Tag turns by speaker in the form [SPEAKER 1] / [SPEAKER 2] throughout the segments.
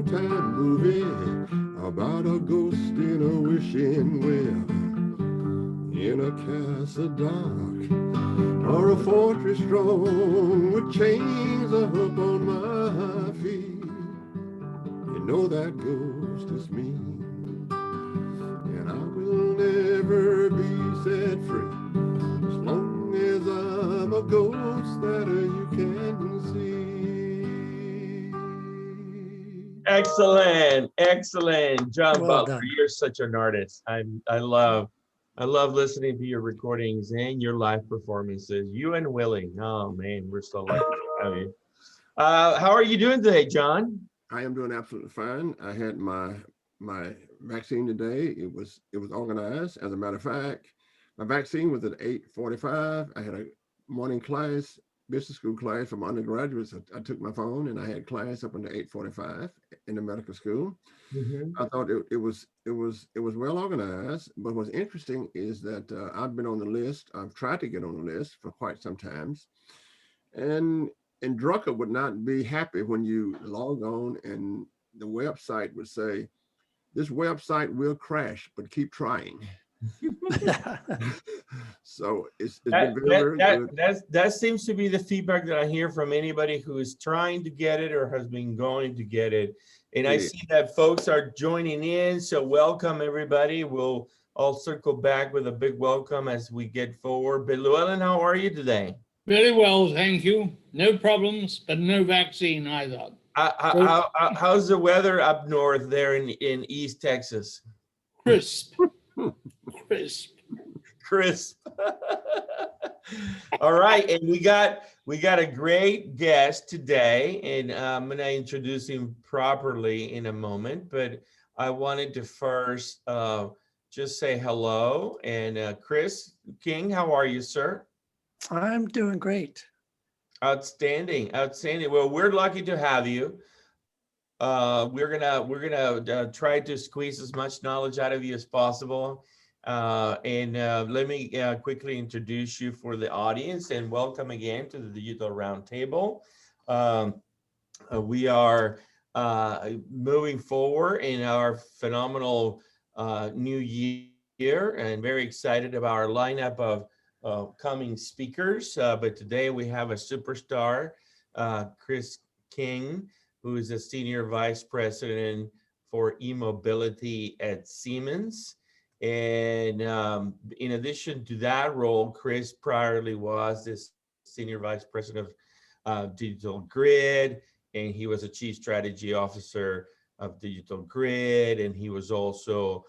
[SPEAKER 1] Showtime movie about a ghost in a wishing well, in a castle dark, or a fortress strong with chains up on my feet. You know that ghost is me, and I will never be set free as long as I'm a ghost that you can see.
[SPEAKER 2] Excellent, excellent, John
[SPEAKER 3] Well
[SPEAKER 2] Butler.
[SPEAKER 3] done.
[SPEAKER 2] You're such an artist. I love listening to your recordings and your live performances. You and Willie. Oh man, we're so lucky to have you. How are you doing today, John?
[SPEAKER 1] I am doing absolutely fine. I had my vaccine today. It was organized. As a matter of fact, my vaccine was at 8:45. I had a morning class, business school class for my undergraduates. I took my phone and I had class up until 8:45 in the medical school. I thought it was well organized. But what's interesting is that I've been on the list. I've tried to get on the list for quite some times, and Drucker would not be happy when you log on and the website would say, "This website will crash, but keep trying." So it's been very good.
[SPEAKER 2] That seems to be the feedback that I hear from anybody who is trying to get it or has been going to get it. And I see that folks are joining in. So welcome everybody. I'll circle back with a big welcome as we get forward. But Llewelyn, how are you today?
[SPEAKER 4] Very well, thank you. No problems, but no vaccine either.
[SPEAKER 2] How's the weather up north there in East Texas?
[SPEAKER 4] Crisp. Crisp.
[SPEAKER 2] Crisp. All right, and we got a great guest today, and I'm going to introduce him properly in a moment, but I wanted to first just say hello. And Chris King, how are you, sir?
[SPEAKER 3] I'm doing great.
[SPEAKER 2] Outstanding, outstanding. Well, we're lucky to have you. We're gonna try to squeeze as much knowledge out of you as possible. And let me quickly introduce you for the audience and welcome again to the Digital Roundtable. We are moving forward in our phenomenal new year and very excited about our lineup of coming speakers. But today we have a superstar, Chris King, who is a Senior Vice President for eMobility at Siemens. And in addition to that role, Chris priorly was this Senior Vice President of Digital Grid, and he was a Chief Strategy Officer of Digital Grid, and he was also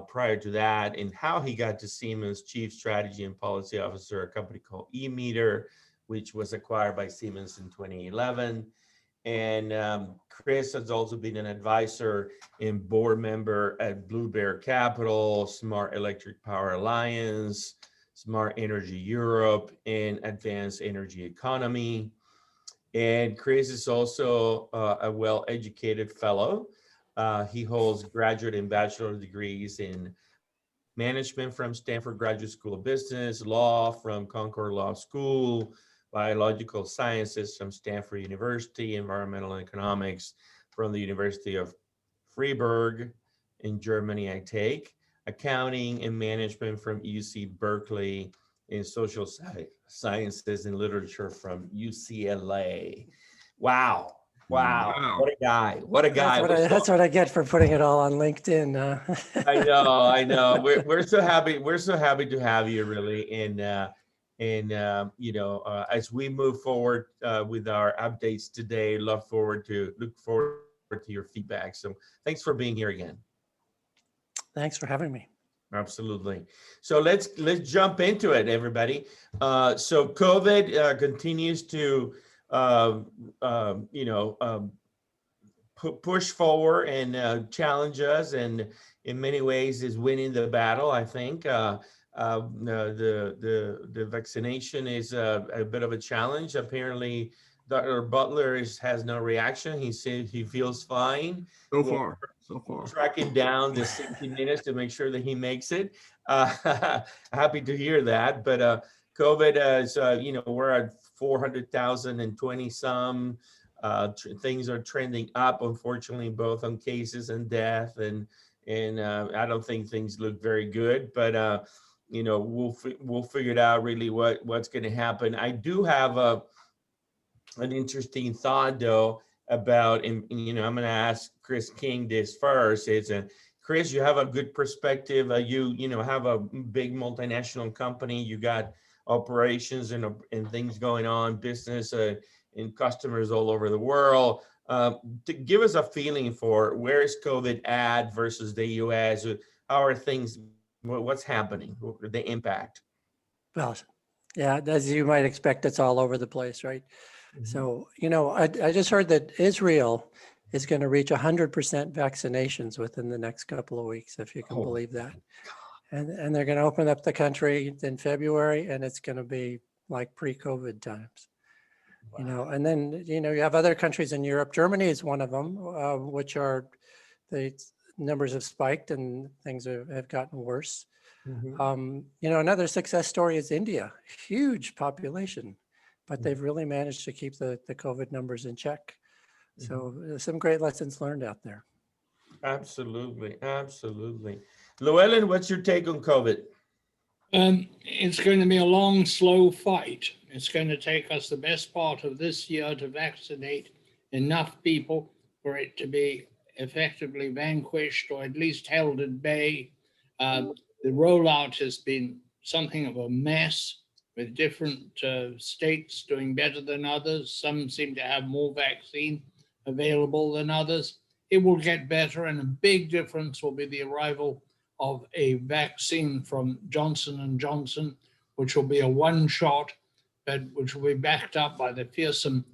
[SPEAKER 2] prior to that, and how he got to Siemens, Chief Strategy and Policy Officer, a company called eMeter, which was acquired by Siemens in 2011. And Chris has also been an advisor and board member at Blue Bear Capital, Smart Electric Power Alliance, Smart Energy Europe, and Advanced Energy Economy. And Chris is also a well-educated fellow. He holds graduate and bachelor degrees in management from Stanford Graduate School of Business, law from Concord Law School, biological sciences from Stanford University, environmental economics from the University of Freiburg in Germany, I take, accounting and management from UC Berkeley, and social sciences and literature from UCLA. Wow. Wow. What a guy. What a guy.
[SPEAKER 3] That's what I get for putting it all on LinkedIn.
[SPEAKER 2] I know. We're so happy. We're so happy to have you, really. And you know, as we move forward with our updates today, look forward to your feedback. So thanks for being here again.
[SPEAKER 3] Thanks for having me.
[SPEAKER 2] Absolutely. So let's jump into it, everybody. So COVID continues to push forward and challenge us, and in many ways is winning the battle. I think the vaccination is a bit of a challenge. Apparently, Dr. Butler has no reaction. He said he feels fine.
[SPEAKER 1] So far.
[SPEAKER 2] Tracking down the 60 minutes to make sure that he makes it. Happy to hear that. But COVID is, we're at 400,020 some. things are trending up, unfortunately, both on cases and death, and I don't think things look very good. But we'll figure it out really what's going to happen. I do have an interesting thought though about, and I'm going to ask Chris King this first. Chris, you have a good perspective. You have a big multinational company. You got operations and things going on, business and customers all over the world. To give us a feeling for where is COVID at versus the US? How are things? What's happening? The impact?
[SPEAKER 3] Well, yeah, as you might expect, it's all over the place, right?
[SPEAKER 2] Mhm.
[SPEAKER 3] So, I just heard that Israel is going to reach 100% vaccinations within the next couple of weeks, if you can
[SPEAKER 2] Oh,
[SPEAKER 3] believe that. And they're going to open up the country in February, and it's going to be like pre-COVID times. And then, you have other countries in Europe. Germany is one of them, which are, the numbers have spiked and things have gotten worse.
[SPEAKER 2] Mhm.
[SPEAKER 3] Another success story is India, huge population, but they've really managed to keep the COVID numbers in check. So some great lessons learned out there.
[SPEAKER 2] Absolutely. Llewelyn, what's your take on COVID?
[SPEAKER 4] It's going to be a long, slow fight. It's going to take us the best part of this year to vaccinate enough people for it to be effectively vanquished or at least held at bay. The rollout has been something of a mess, with different states doing better than others. Some seem to have more vaccine available than others. It will get better, and a big difference will be the arrival of a vaccine from Johnson & Johnson, which will be a one-shot, but which will be backed up by the fearsome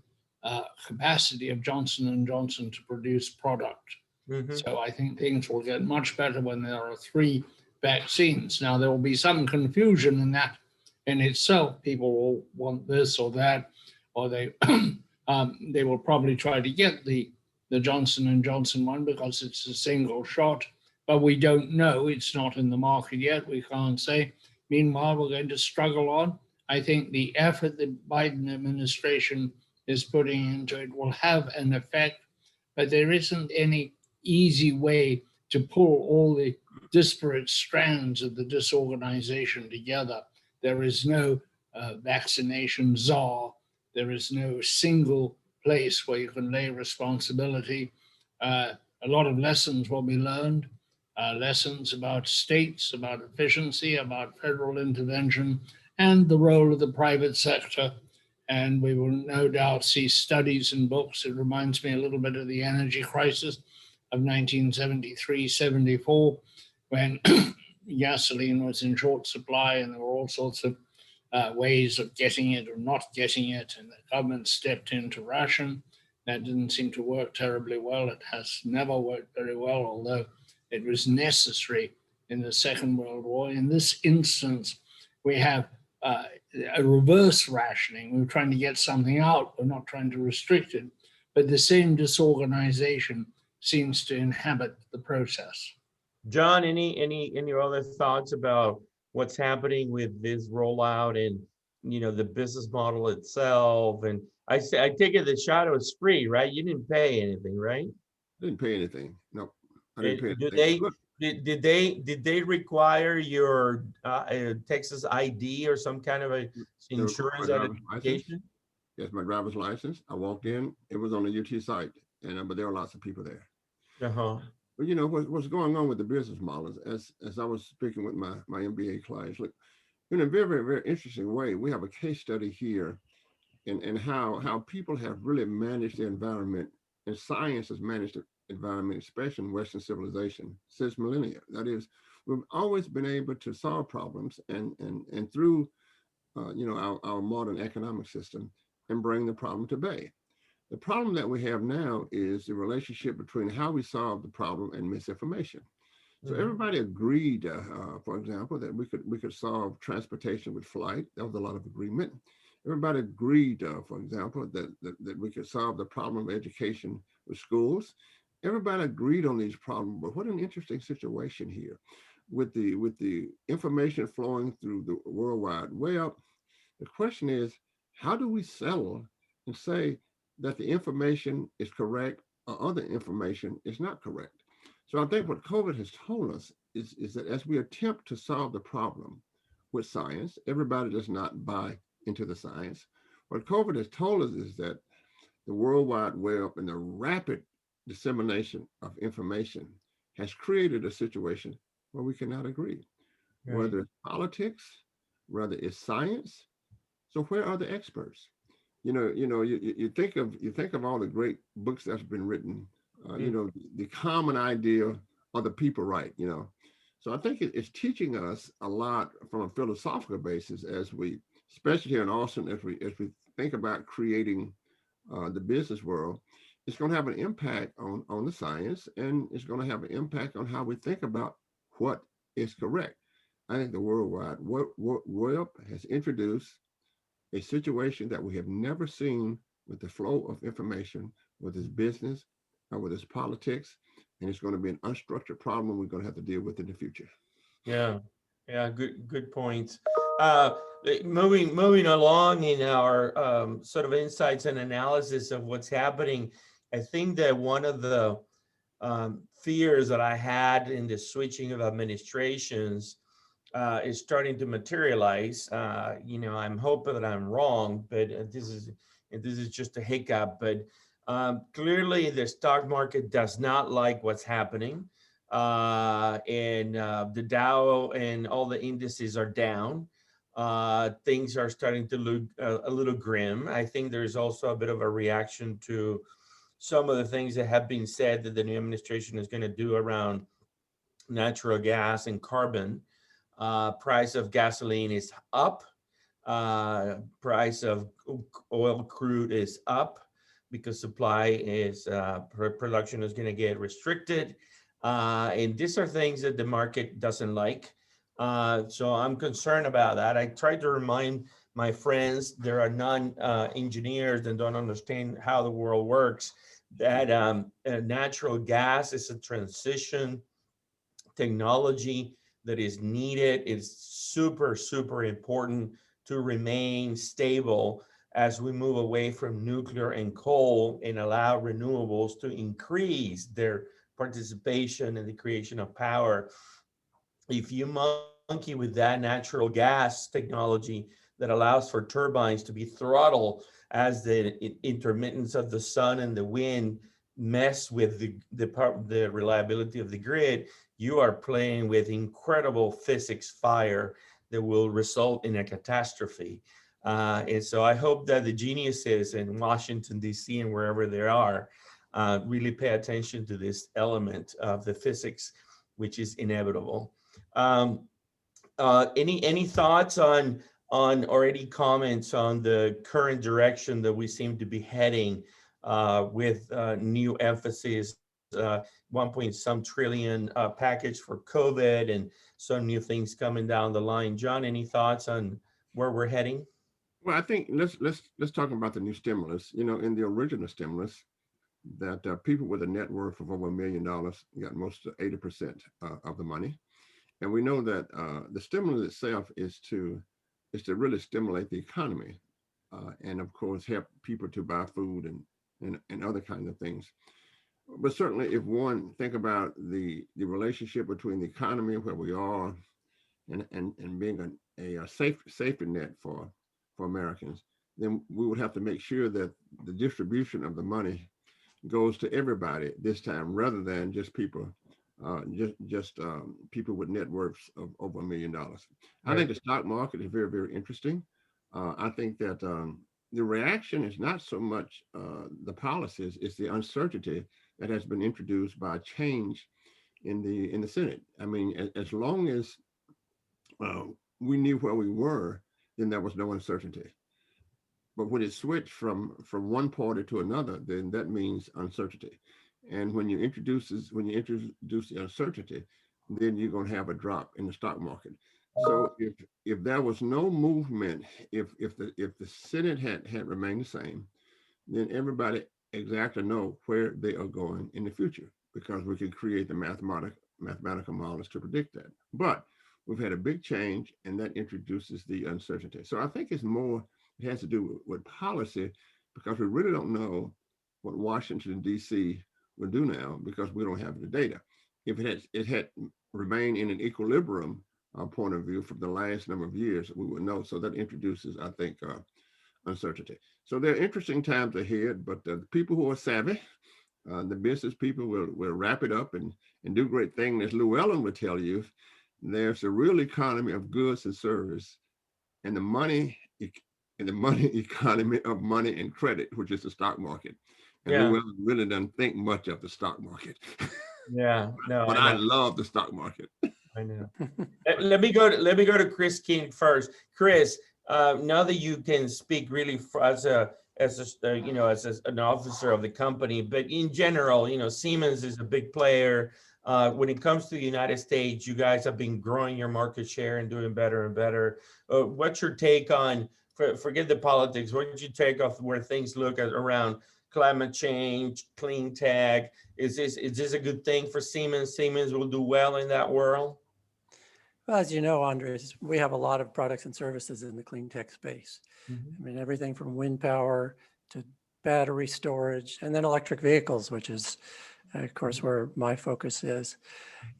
[SPEAKER 4] capacity of Johnson & Johnson to produce product.
[SPEAKER 2] Mhm.
[SPEAKER 4] So I think things will get much better when there are 3 vaccines. Now, there will be some confusion in that in itself. People will want this or that, or they will probably try to get the Johnson & Johnson one because it's a single shot. But we don't know. It's not in the market yet. We can't say. Meanwhile, we're going to struggle on. I think the effort the Biden administration is putting into it will have an effect, but there isn't any easy way to pull all the disparate strands of the disorganization together. There is no vaccination czar. There is no single place where you can lay responsibility. A lot of lessons will be learned. Lessons about states, about efficiency, about federal intervention, and the role of the private sector. And we will no doubt see studies and books. It reminds me a little bit of the energy crisis of 1973-74, when gasoline was in short supply and there were all sorts of ways of getting it or not getting it, and the government stepped in to ration. That didn't seem to work terribly well. It has never worked very well, although it was necessary in the Second World War. In this instance, we have a reverse rationing. We're trying to get something out. We're not trying to restrict it, but the same disorganization seems to inhabit the process.
[SPEAKER 2] John, any other thoughts about what's happening with this rollout and the business model itself? And I take it the shot was free, right? You didn't pay anything, right?
[SPEAKER 1] Didn't pay anything. No, I didn't pay
[SPEAKER 2] Did
[SPEAKER 1] anything.
[SPEAKER 2] they
[SPEAKER 1] Look,
[SPEAKER 2] did they require your Texas ID or some kind of a
[SPEAKER 1] they required
[SPEAKER 2] insurance
[SPEAKER 1] my driver's license.
[SPEAKER 2] identification?
[SPEAKER 1] Yes, my driver's license. I walked in. It was on the UT site, and but there were lots of people there.
[SPEAKER 2] Uh-huh.
[SPEAKER 1] But what's going on with the business models? As I was speaking with my MBA clients, look, in a very, very, very interesting way, we have a case study here in how people have really managed the environment, and science has managed the environment, especially in Western civilization, since millennia. That is, we've always been able to solve problems and through our modern economic system and bring the problem to bay. The problem that we have now is the relationship between how we solve the problem and misinformation. So everybody agreed, for example, that we could solve transportation with flight. There was a lot of agreement. Everybody agreed, for example, that we could solve the problem of education with schools. Everybody agreed on these problems. But what an interesting situation here, with the information flowing through the World Wide Web. The question is, how do we settle and say that the information is correct or other information is not correct. So I think what COVID has told us is that as we attempt to solve the problem with science, everybody does not buy into the science. What COVID has told us is that the World Wide Web and the rapid dissemination of information has created a situation where we cannot agree,
[SPEAKER 2] Right.
[SPEAKER 1] whether it's politics, whether it's science. So where are the experts? You think of all the great books that's been written. The common idea of the people right. So I think it's teaching us a lot from a philosophical basis as we, especially here in Austin, as we think about creating the business world. It's going to have an impact on the science, and it's going to have an impact on how we think about what is correct. I think the World Wide Web has introduced a situation that we have never seen with the flow of information, with its business, or with its politics, and it's going to be an unstructured problem we're going to have to deal with in the future.
[SPEAKER 2] Yeah, yeah, good points. Uh, moving along in our sort of insights and analysis of what's happening, I think that one of the fears that I had in the switching of administrations is starting to materialize. I'm hoping that I'm wrong, but this is just a hiccup. But clearly, the stock market does not like what's happening, and the Dow and all the indices are down. Things are starting to look a little grim. I think there's also a bit of a reaction to some of the things that have been said that the new administration is going to do around natural gas and carbon. Price of gasoline is up. Price of oil crude is up because supply is production is going to get restricted. And these are things that the market doesn't like. So I'm concerned about that. I try to remind my friends, there are non-engineers and don't understand how the world works, that natural gas is a transition technology that is needed. It's super, super important to remain stable as we move away from nuclear and coal and allow renewables to increase their participation in the creation of power. If you monkey with that natural gas technology that allows for turbines to be throttled as the intermittence of the sun and the wind mess with the reliability of the grid, you are playing with incredible physics fire that will result in a catastrophe. And so I hope that the geniuses in Washington, D.C. and wherever they are really pay attention to this element of the physics, which is inevitable. Any thoughts on or any comments on the current direction that we seem to be heading with new emphasis, 1 trillion package for COVID and some new things coming down the line? John, any thoughts on where we're heading?
[SPEAKER 1] Well, I think let's talk about the new stimulus. In the original stimulus, that people with a net worth of over $1 million got most of 80% of the money, and we know that the stimulus itself is to really stimulate the economy, and of course help people to buy food and other kinds of things. But certainly, if one think about the relationship between the economy where we are and being a safety net for Americans, then we would have to make sure that the distribution of the money goes to everybody this time, rather than just people, people with net worths of over $1 million. I think the stock market is very, very interesting. I think that the reaction is not so much the policies; it's the uncertainty that has been introduced by change in the Senate. I mean, as long as we knew where we were, then there was no uncertainty. But when it switched from one party to another, then that means uncertainty. And when you introduce the uncertainty, then you're going to have a drop in the stock market. So if there was no movement, if the Senate had remained the same, then everybody exactly know where they are going in the future, because we can create the mathematical models to predict that. But we've had a big change, and that introduces the uncertainty. So I think it has to do with policy, because we really don't know what Washington, D.C. will do now because we don't have the data. If it had remained in an equilibrium point of view for the last number of years, we would know. So that introduces, I think, uncertainty. So there are interesting times ahead, but the people who are savvy, the business people will wrap it up and do great things. As Llewelyn would tell you, there's a real economy of goods and service, and the money economy of money and credit, which is the stock market. And Llewelyn really doesn't think much of the stock market.
[SPEAKER 2] Yeah, no,
[SPEAKER 1] but I love the stock market.
[SPEAKER 2] I know. Let me go to Chris King first. Chris, now that you can speak really as an officer of the company, but in general, Siemens is a big player. When it comes to the United States, you guys have been growing your market share and doing better and better. What's your take on, forget the politics, what's your take of where things look around climate change, clean tech? Is this a good thing for Siemens? Siemens will do well in that world?
[SPEAKER 3] Well, as you know, Andres, we have a lot of products and services in the clean tech space. I mean, everything from wind power to battery storage, and then electric vehicles, which is, of course, where my focus is.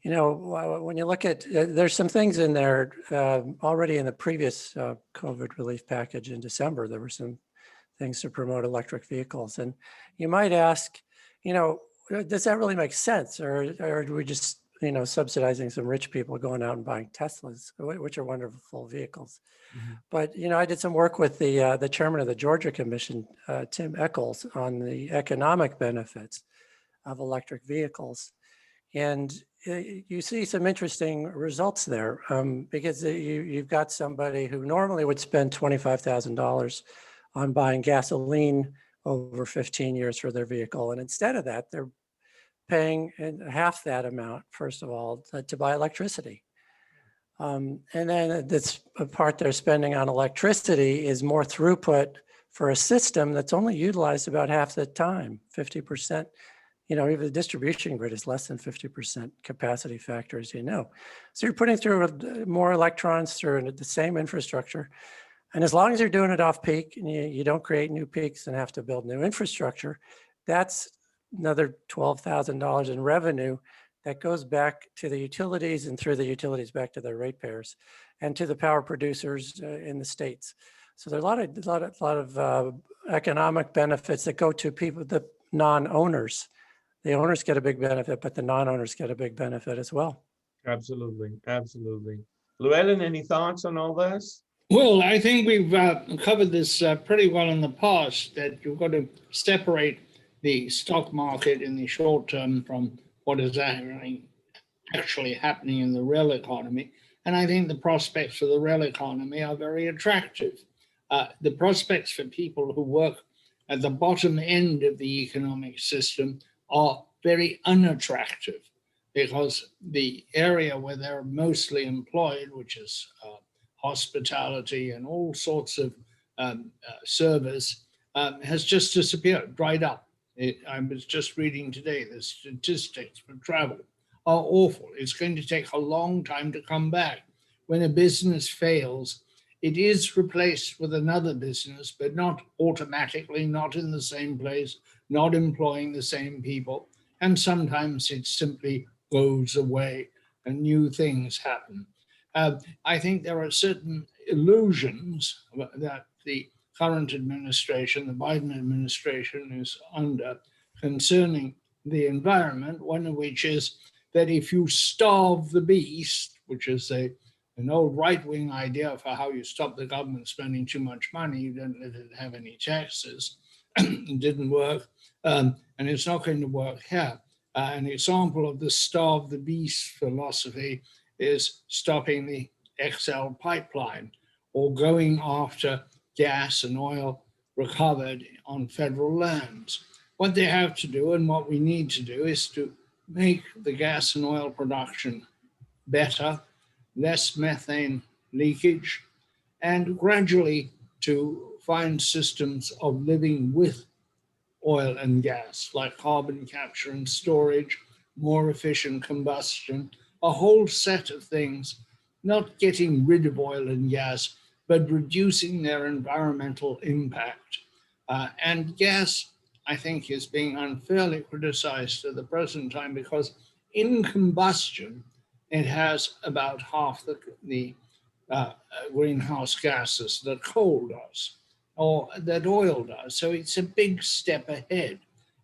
[SPEAKER 3] When you look at, there's some things in there already in the previous COVID relief package in December. There were some things to promote electric vehicles. And you might ask, does that really make sense? Or are we just, subsidizing some rich people going out and buying Teslas, which are wonderful vehicles? But, I did some work with the chairman of the Georgia Commission, Tim Echols, on the economic benefits of electric vehicles. And you see some interesting results there because you've got somebody who normally would spend $25,000 on buying gasoline over 15 years for their vehicle. And instead of that, they're paying half that amount, first of all, to buy electricity. And then this part they're spending on electricity is more throughput for a system that's only utilized about half the time, 50%. Even the distribution grid is less than 50% capacity factor, as you know. So you're putting through more electrons through the same infrastructure. And as long as you're doing it off peak and you don't create new peaks and have to build new infrastructure, that's another $12,000 in revenue that goes back to the utilities and through the utilities back to their ratepayers and to the power producers in the states. So there are a lot of economic benefits that go to people, the non-owners. The owners get a big benefit, but the non-owners get a big benefit as well.
[SPEAKER 2] Absolutely, absolutely. Llewelyn, any thoughts on all this?
[SPEAKER 4] Well, I think we've covered this pretty well in the past, that you've got to separate the stock market in the short term from what is actually happening in the real economy. And I think the prospects for the real economy are very attractive. The prospects for people who work at the bottom end of the economic system are very unattractive, because the area where they're mostly employed, which is hospitality and all sorts of service, has just disappeared, dried up. I was just reading today, the statistics for travel are awful. It's going to take a long time to come back. When a business fails, it is replaced with another business, but not automatically, not in the same place, not employing the same people. And sometimes it simply goes away and new things happen. I think there are certain illusions that the current administration, the Biden administration, is under concerning the environment, one of which is that if you starve the beast, which is an old right-wing idea for how you stop the government spending too much money, you don't let it have any taxes. It didn't work, and it's not going to work here. An example of the starve the beast philosophy is stopping the XL pipeline or going after gas and oil recovered on federal lands. What they have to do and what we need to do is to make the gas and oil production better, less methane leakage, and gradually to find systems of living with oil and gas, like carbon capture and storage, more efficient combustion, a whole set of things, not getting rid of oil and gas, but reducing their environmental impact. And gas, I think, is being unfairly criticized at the present time because in combustion, it has about half the greenhouse gases that coal does or that oil does. So it's a big step ahead.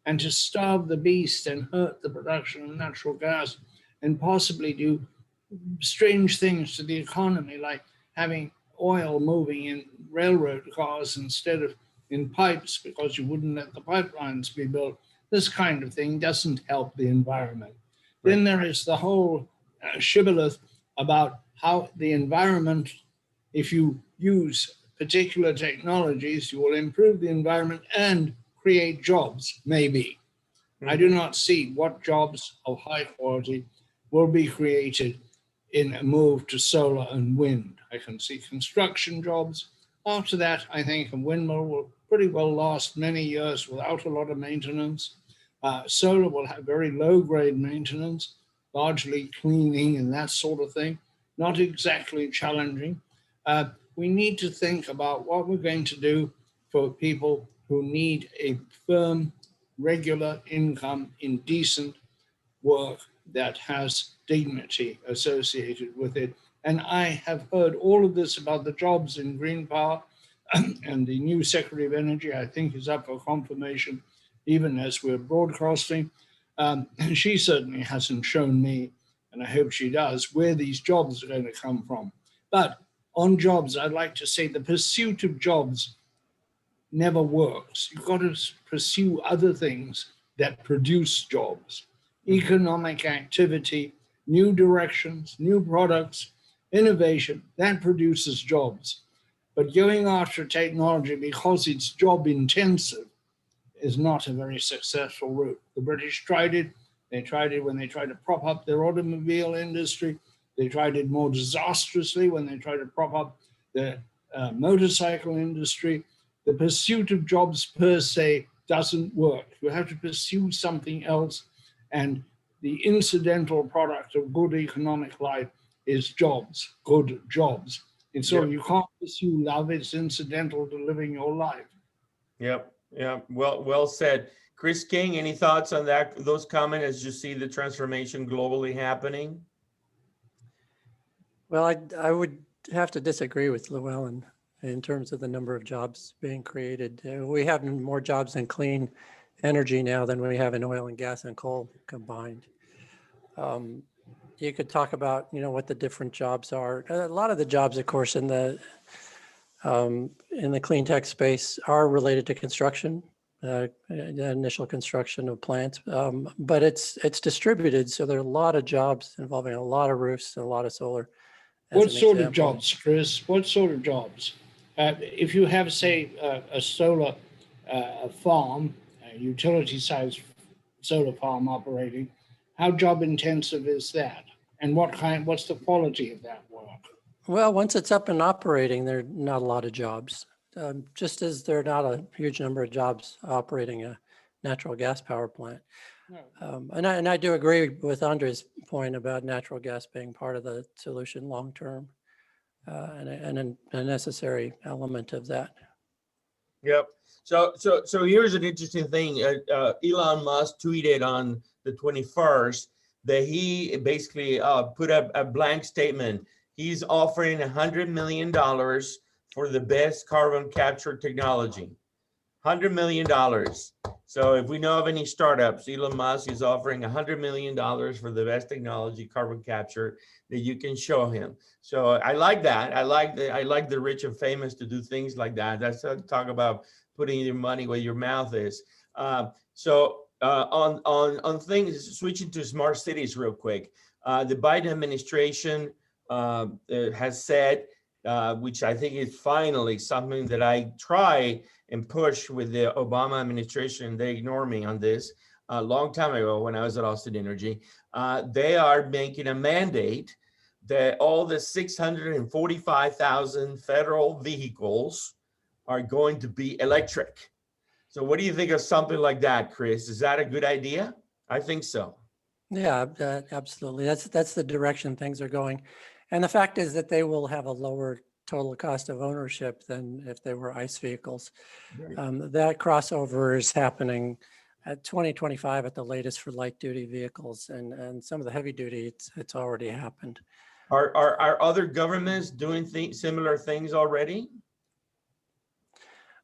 [SPEAKER 4] And to starve the beast and hurt the production of natural gas and possibly do strange things to the economy, like having oil moving in railroad cars instead of in pipes because you wouldn't let the pipelines be built. This kind of thing doesn't help the environment. Right. Then there is the whole shibboleth about how the environment, if you use particular technologies, you will improve the environment and create jobs, maybe. Mm-hmm. I do not see what jobs of high quality will be created in a move to solar and wind. I can see construction jobs. After that, I think a windmill will pretty well last many years without a lot of maintenance. Solar will have very low-grade maintenance, largely cleaning and that sort of thing, not exactly challenging. We need to think about what we're going to do for people who need a firm, regular income in decent work that has dignity associated with it. And I have heard all of this about the jobs in green power, and the new Secretary of Energy, I think, is up for confirmation, even as we're broadcasting. She certainly hasn't shown me, and I hope she does, where these jobs are going to come from. But on jobs, I'd like to say the pursuit of jobs never works. You've got to pursue other things that produce jobs. Economic activity, new directions, new products, innovation, that produces jobs. But going after technology because it's job intensive is not a very successful route. The British tried it. They tried it when they tried to prop up their automobile industry. They tried it more disastrously when they tried to prop up the motorcycle industry. The pursuit of jobs per se doesn't work. You have to pursue something else. And the incidental product of good economic life is jobs, good jobs. And so you can't pursue love, it's incidental to living your life.
[SPEAKER 2] Yep, yeah, well said. Chris King, any thoughts on that? Those comments as you see the transformation globally happening?
[SPEAKER 3] Well, I would have to disagree with Llewelyn in terms of the number of jobs being created. We have more jobs in clean energy now than we have in oil and gas and coal combined. You could talk about, what the different jobs are. A lot of the jobs, of course, in the clean tech space are related to construction, the initial construction of plants, but it's distributed. So there are a lot of jobs involving a lot of roofs and a lot of solar.
[SPEAKER 4] What sort of jobs, Chris? What sort of jobs? If you have, say, a solar farm, a utility-sized solar farm operating, how job intensive is that? And what's the quality of that work?
[SPEAKER 3] Well, once it's up and operating, there are not a lot of jobs, just as there are not a huge number of jobs operating a natural gas power plant. No. And I do agree with Andre's point about natural gas being part of the solution long-term and a necessary element of that.
[SPEAKER 2] Yep. So here's an interesting thing. Elon Musk tweeted on the 21st that he basically put a blank statement. He's offering $100 million for the best carbon capture technology. $100 million. So if we know of any startups, Elon Musk is offering $100 million for the best technology, carbon capture, that you can show him. So I like that. I like the rich and famous to do things like that. That's talk about putting your money where your mouth is. On things, switching to smart cities real quick. The Biden administration has said, which I think is finally something that I try and push with the Obama administration. They ignore me on this a long time ago when I was at Austin Energy. They are making a mandate that all the 645,000 federal vehicles are going to be electric. So what do you think of something like that, Chris? Is that a good idea? I think so.
[SPEAKER 3] Yeah, absolutely. That's the direction things are going. And the fact is that they will have a lower total cost of ownership than if they were ICE vehicles.
[SPEAKER 2] Right.
[SPEAKER 3] That crossover is happening at 2025 at the latest for light duty vehicles, and some of the heavy duty, it's already happened.
[SPEAKER 2] Are other governments doing similar things already?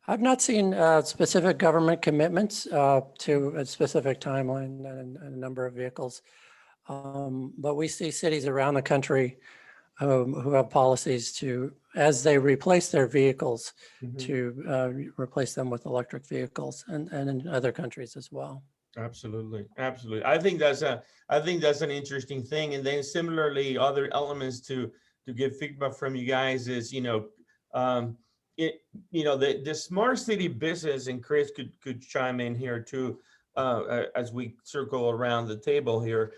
[SPEAKER 3] I've not seen specific government commitments to a specific timeline and a number of vehicles, but we see cities around the country who have policies to, as they replace their vehicles, to replace them with electric vehicles, and in other countries as well.
[SPEAKER 2] Absolutely, absolutely. I think that's an interesting thing. And then similarly, other elements to get feedback from you guys is, the smart city business, and Chris could chime in here too, as we circle around the table here.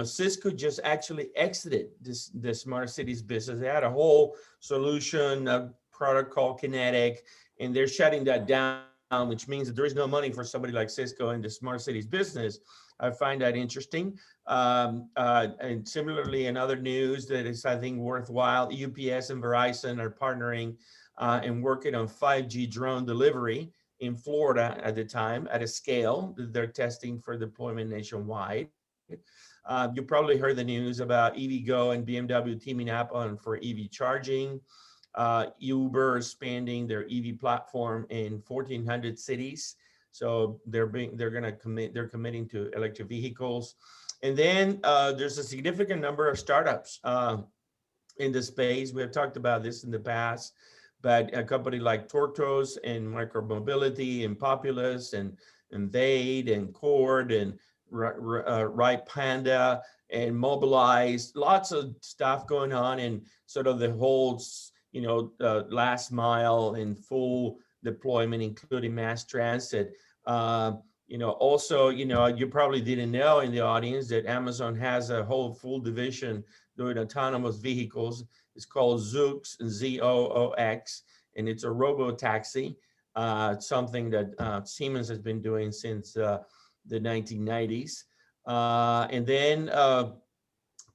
[SPEAKER 2] Cisco just actually exited the smart cities business. They had a whole solution, a product called Kinetic, and they're shutting that down, which means that there is no money for somebody like Cisco in the smart cities business. I find that interesting. And similarly, in other news that is, I think, worthwhile, UPS and Verizon are partnering and working on 5G drone delivery in Florida at the time at a scale that they're testing for deployment nationwide. You probably heard the news about EVgo and BMW teaming up for EV charging. Uber expanding their EV platform in 1,400 cities. So they're committing to electric vehicles. And then there's a significant number of startups in the space. We have talked about this in the past, but a company like Tortos and Micromobility and Populous and Vade and Cord and Right Panda and Mobilize, lots of stuff going on in sort of the whole last mile and full deployment, including mass transit. Also, you probably didn't know in the audience that Amazon has a whole full division doing autonomous vehicles. It's called Zoox, Z-O-O-X, and it's a robo-taxi, something that Siemens has been doing since the 1990s. And then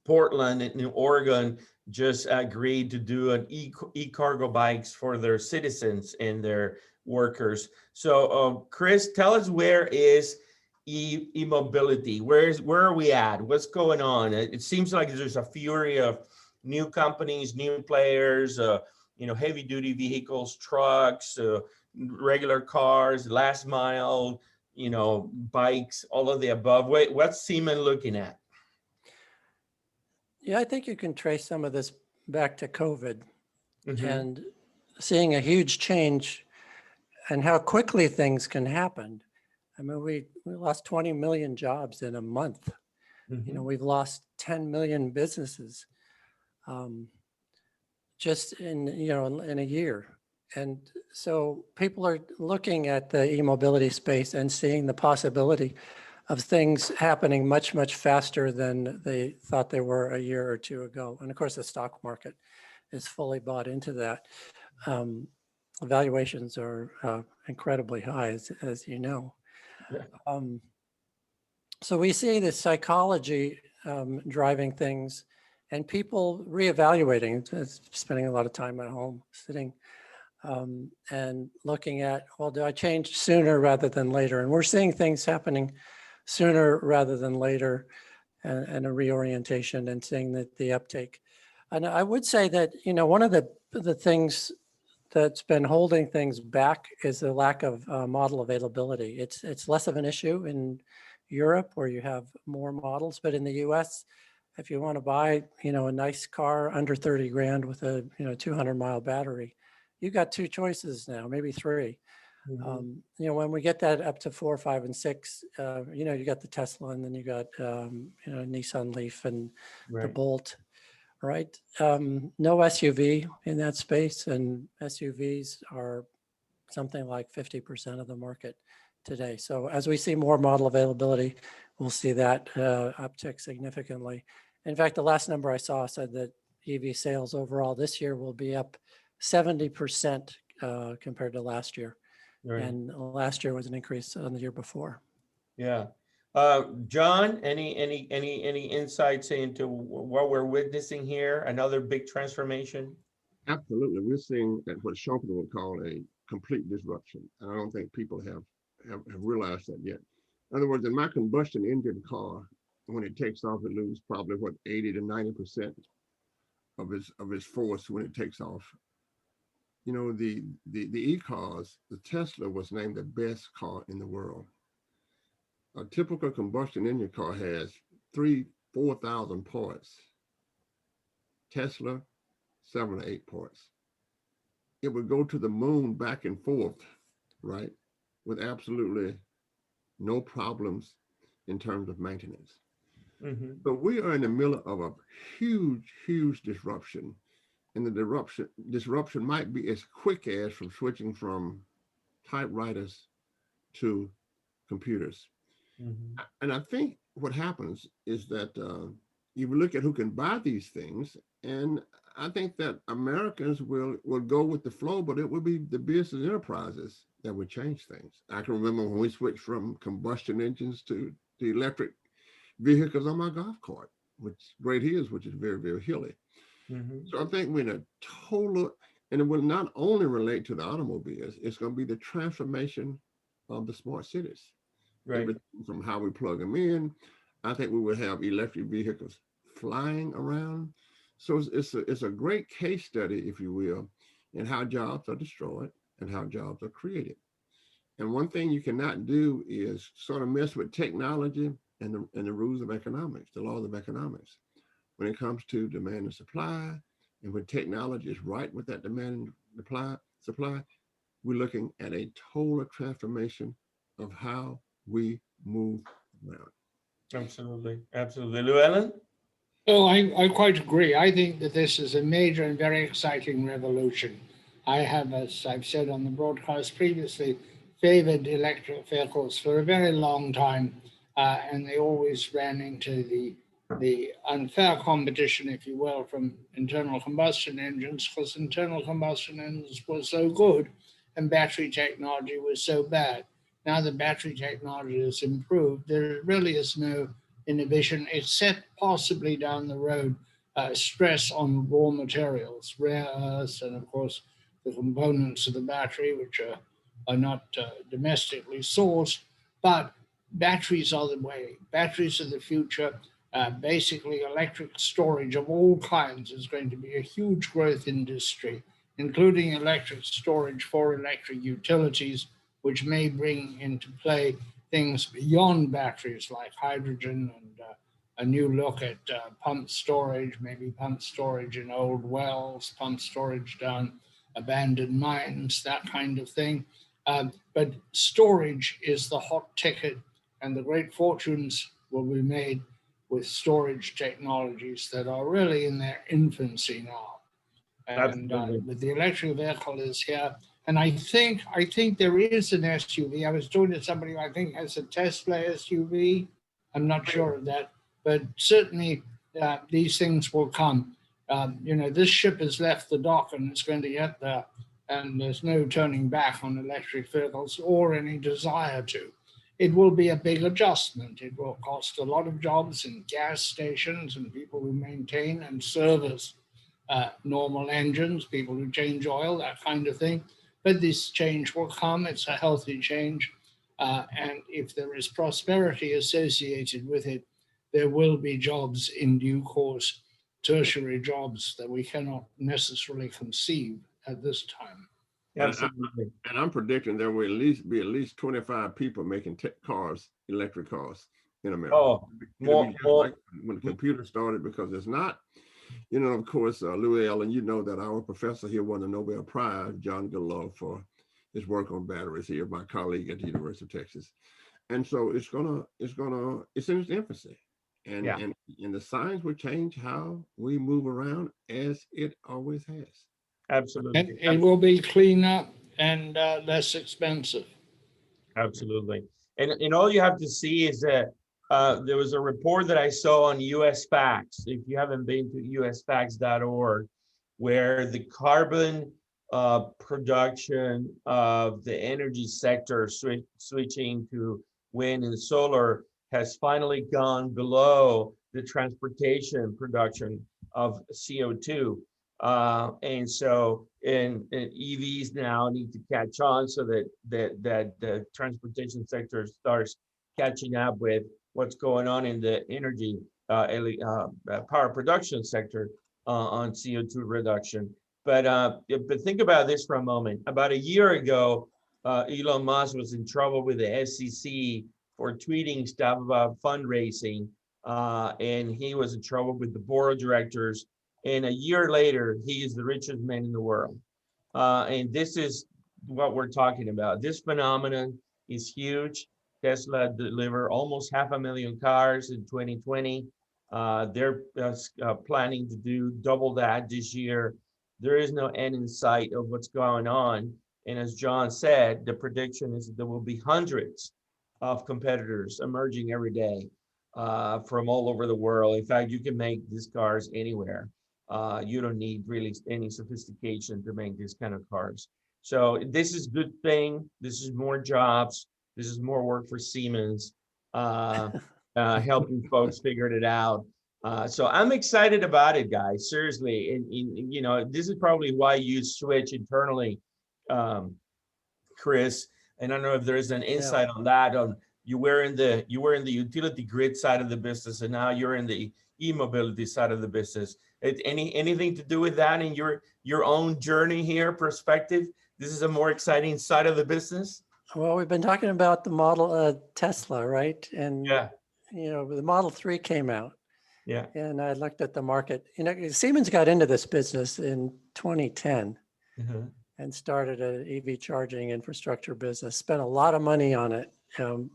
[SPEAKER 2] Portland in Oregon just agreed to do an e-cargo bikes for their citizens and their workers. So Chris, tell us, where is eMobility? Where are we at? What's going on? It seems like there's a fury of new companies, new players, heavy duty vehicles, trucks, regular cars, last mile, bikes, all of the above. What's Siemens looking at?
[SPEAKER 3] Yeah, I think you can trace some of this back to COVID
[SPEAKER 2] Mm-hmm.
[SPEAKER 3] and seeing a huge change and how quickly things can happen. I mean, we lost 20 million jobs in a month.
[SPEAKER 2] Mm-hmm.
[SPEAKER 3] We've lost 10 million businesses just in a year. And so people are looking at the e-mobility space and seeing the possibility of things happening much, much faster than they thought they were a year or two ago. And of course, the stock market is fully bought into that. Valuations are incredibly high, as you know.
[SPEAKER 2] Yeah.
[SPEAKER 3] So we see the psychology driving things, and people reevaluating, spending a lot of time at home, sitting and looking at, well, do I change sooner rather than later? And we're seeing things happening sooner rather than later, and a reorientation, and seeing that the uptake. And I would say that, one of the things that's been holding things back is the lack of model availability. It's less of an issue in Europe, where you have more models, but in the US, if you want to buy, a nice car under 30 grand with a 200-mile battery, you got two choices now, maybe three.
[SPEAKER 2] Mm-hmm.
[SPEAKER 3] When we get that up to 4, 5, and 6, you got the Tesla, and then you got Nissan Leaf and the Bolt, right? No SUV in that space, and SUVs are something like 50% of the market today. So as we see more model availability, we'll see that uptick significantly. In fact, the last number I saw said that EV sales overall this year will be up 70% compared to last year.
[SPEAKER 2] Right.
[SPEAKER 3] And last year was an increase on the year before.
[SPEAKER 2] Yeah. John, any insights into what we're witnessing here? Another big transformation?
[SPEAKER 1] Absolutely. We're seeing that what Schumpeter would call a complete disruption. And I don't think people have realized that yet. In other words, in my combustion engine car, when it takes off, it loses probably what 80 to 90% of its force when it takes off. You know, the e-cars, the Tesla was named the best car in the world. A typical combustion engine car has 4,000 parts. Tesla, 7 or 8 parts. It would go to the moon back and forth, right, with absolutely no problems in terms of maintenance.
[SPEAKER 2] Mhm.
[SPEAKER 1] But we are in the middle of a huge disruption. And the disruption might be as quick as from switching from typewriters to computers.
[SPEAKER 2] Mhm.
[SPEAKER 1] And I think what happens is that you look at who can buy these things, and I think that Americans will go with the flow, but it will be the business enterprises that would change things. I can remember when we switched from combustion engines to the electric vehicles on my golf cart, which Great Hills, which is very hilly.
[SPEAKER 2] Mhm.
[SPEAKER 1] So I think we're in a total, and it will not only relate to the automobiles, it's going to be the transformation of the smart cities.
[SPEAKER 2] Right.
[SPEAKER 1] Everything from how we plug them in. I think we will have electric vehicles flying around. So it's a great case study, if you will, in how jobs are destroyed and how jobs are created. And one thing you cannot do is sort of mess with technology and the rules of economics, the laws of economics. When it comes to demand and supply, and when technology is right with that demand and supply, we're looking at a total transformation of how we move around.
[SPEAKER 2] Absolutely. Absolutely. Llewelyn?
[SPEAKER 4] Oh, I quite agree. I think that this is a major and very exciting revolution. I have, as I've said on the broadcast previously, favored electric vehicles for a very long time, and they always ran into the unfair competition, if you will, from internal combustion engines, because internal combustion engines were so good and battery technology was so bad. Now the battery technology has improved. There really is no inhibition, except possibly down the road, stress on raw materials, rare earths, and of course the components of the battery, which are not domestically sourced. But batteries are the way. Batteries are the future. Basically, electric storage of all kinds is going to be a huge growth industry, including electric storage for electric utilities, which may bring into play things beyond batteries like hydrogen and a new look at pump storage, maybe pump storage in old wells, pump storage down abandoned mines, that kind of thing. But storage is the hot ticket, and the great fortunes will be made with storage technologies that are really in their infancy now. And
[SPEAKER 2] Absolutely.
[SPEAKER 4] with the electric vehicle is here, and I think there is an SUV. I was talking to somebody who I think has a Tesla SUV. I'm not sure of that, but certainly these things will come. This ship has left the dock and it's going to get there, and there's no turning back on electric vehicles or any desire to. It will be a big adjustment. It will cost a lot of jobs in gas stations and people who maintain and service normal engines, people who change oil, that kind of thing. But this change will come. It's a healthy change. And if there is prosperity associated with it, there will be jobs in due course, tertiary jobs that we cannot necessarily conceive at this time.
[SPEAKER 2] Absolutely.
[SPEAKER 1] And I'm predicting there will at least 25 people making electric cars in America.
[SPEAKER 2] Oh,
[SPEAKER 1] It'll be just
[SPEAKER 2] more.
[SPEAKER 1] like when the computer started, because it's not, of course, Llewelyn, that our professor here won the Nobel Prize, John Goodlow, for his work on batteries here, my colleague at the University of Texas. And so it's in its infancy. And,
[SPEAKER 2] Yeah.
[SPEAKER 1] and the science will change how we move around, as it always has.
[SPEAKER 2] Absolutely.
[SPEAKER 4] And it will be cleaner and less expensive.
[SPEAKER 2] Absolutely. And all you have to see is that there was a report that I saw on US Facts, if you haven't been to usfacts.org, where the carbon production of the energy sector switching to wind and solar has finally gone below the transportation production of CO2. And so, and EVs now need to catch on so that the transportation sector starts catching up with what's going on in the energy power production sector on CO2 reduction. But think about this for a moment. About a year ago, Elon Musk was in trouble with the SEC for tweeting stuff about fundraising, and he was in trouble with the board of directors. And a year later, he is the richest man in the world. And this is what we're talking about. This phenomenon is huge. Tesla delivered almost 500,000 cars in 2020. They're planning to do double that this year. There is no end in sight of what's going on. And as John said, the prediction is that there will be hundreds of competitors emerging every day from all over the world. In fact, you can make these cars anywhere. You don't need really any sophistication to make these kind of cars. So this is a good thing. This is more jobs. This is more work for Siemens, helping folks figure it out. So I'm excited about it, guys. Seriously, and you know, this is probably why you switch internally, Chris. And I don't know if there is an insight on that. You were in the utility grid side of the business, and now you're in the e-mobility side of the business. Anything to do with that in your own journey here, perspective? This is a more exciting side of the business.
[SPEAKER 3] Well, we've been talking about the model Tesla, right? And
[SPEAKER 2] yeah,
[SPEAKER 3] you know, the Model 3 came out.
[SPEAKER 2] Yeah.
[SPEAKER 3] And I looked at the market. You know, Siemens got into this business in 2010 and started an EV charging infrastructure business, spent a lot of money on it,